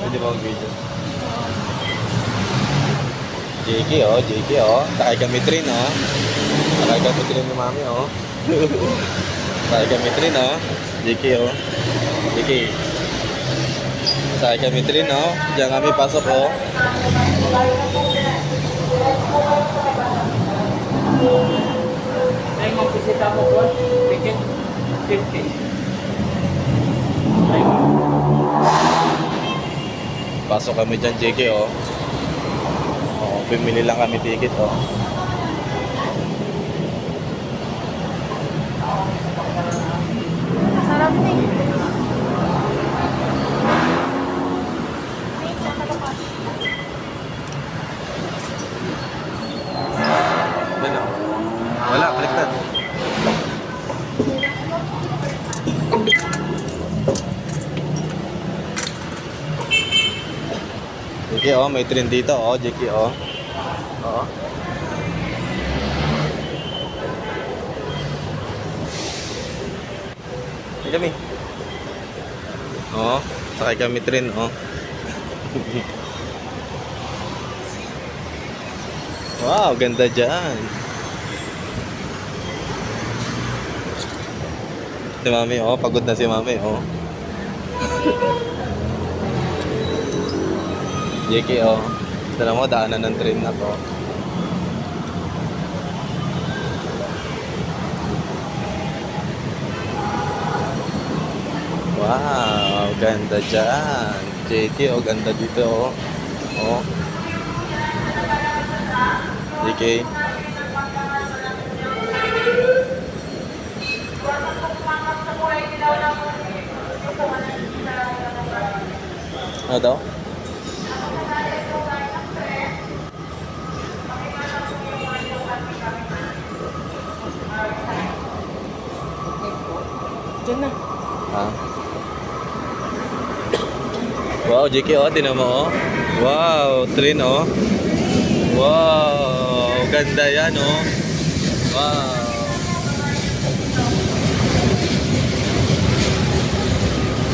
Pwede ba ang video? JK oh, JK oh. Sakay kami train oh. Sakay kami train ni mami oh. Sakay kami train oh. JK oh. JK. Sakay kami train oh. Diyan kami pasok oh. Ay, magbisita mo po. Bigyan 50. Pasok kami dyan JK oh. Oh, bumili lang kami ticket oh. Sarap ni. Ano? Wala, baliktad. JK oh, may train dito oh, JK oh. Oo. Hey, kami. Oh, sakay kami train oh. Wow, ganda dyan. Si mami oh, pagod na si mami oh. JK oh. Tala mo, daanan ng train na to. Wow, ganda dyan. JK oh, ganda dito oh. Oh. JK. Ano daw? Diyan na. Ha? Wow, JK oh, tinan mo oh. Wow, train oh. Wow, ganda yan oh. Wow.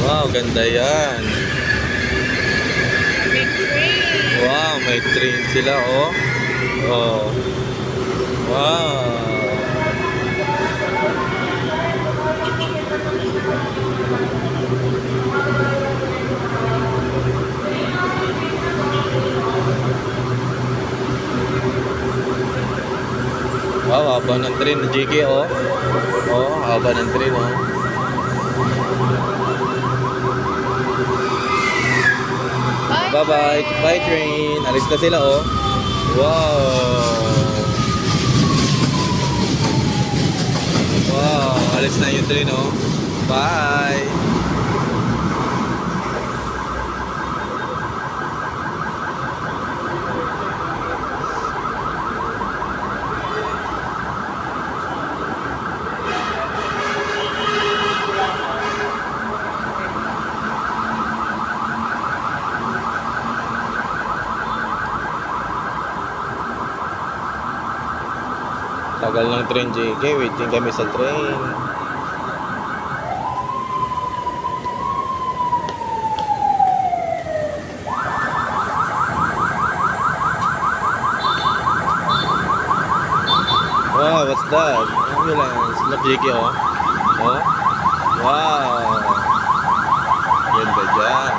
Wow, ganda yan. Big train. Wow, may train sila oh. Oh. Wow. Wow, haba ng train ni JK oh. Oh, haba ng train oh. Bye bye, bye train. Alis na sila oh. Wow. Wow, alis na yung train oh. Bye. Tagal ng train JK, waiting kami sa train. Wow, what's that? Ambulance. Look JK oh. Oh. Wow. Ganda dyan.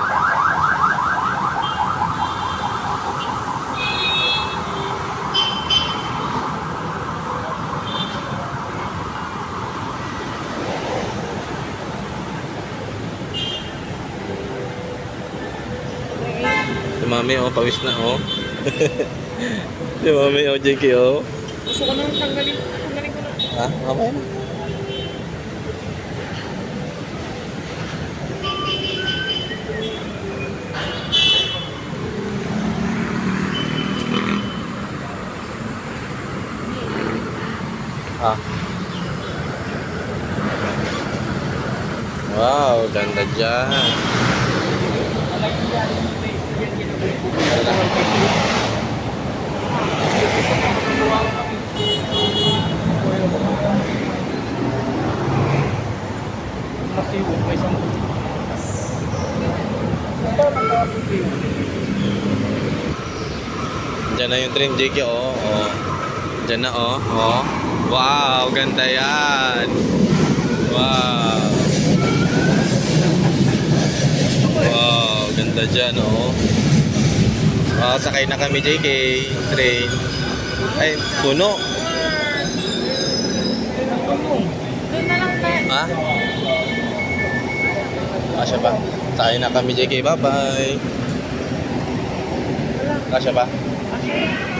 Si mami oh, pawis na oh. Si mami oh, JK oh. Gusto ko nang tanggalin. Tanggalin ko na. Ha? Okay na. Ah. Wow, ganda dyan. Masiwag, may isang Diyan na yung train, JK, oh. Oh. Diyan na, oh. Oh. Wow, ganda yan. Wow. Wow, ganda dyan, oh. Oh, sakay na kami, JK. Train. Ay, puno. Doon na lang tayo. Ha? Kasya ba? Sakay na kami, JK. Bye-bye. Kasya ba? Okay.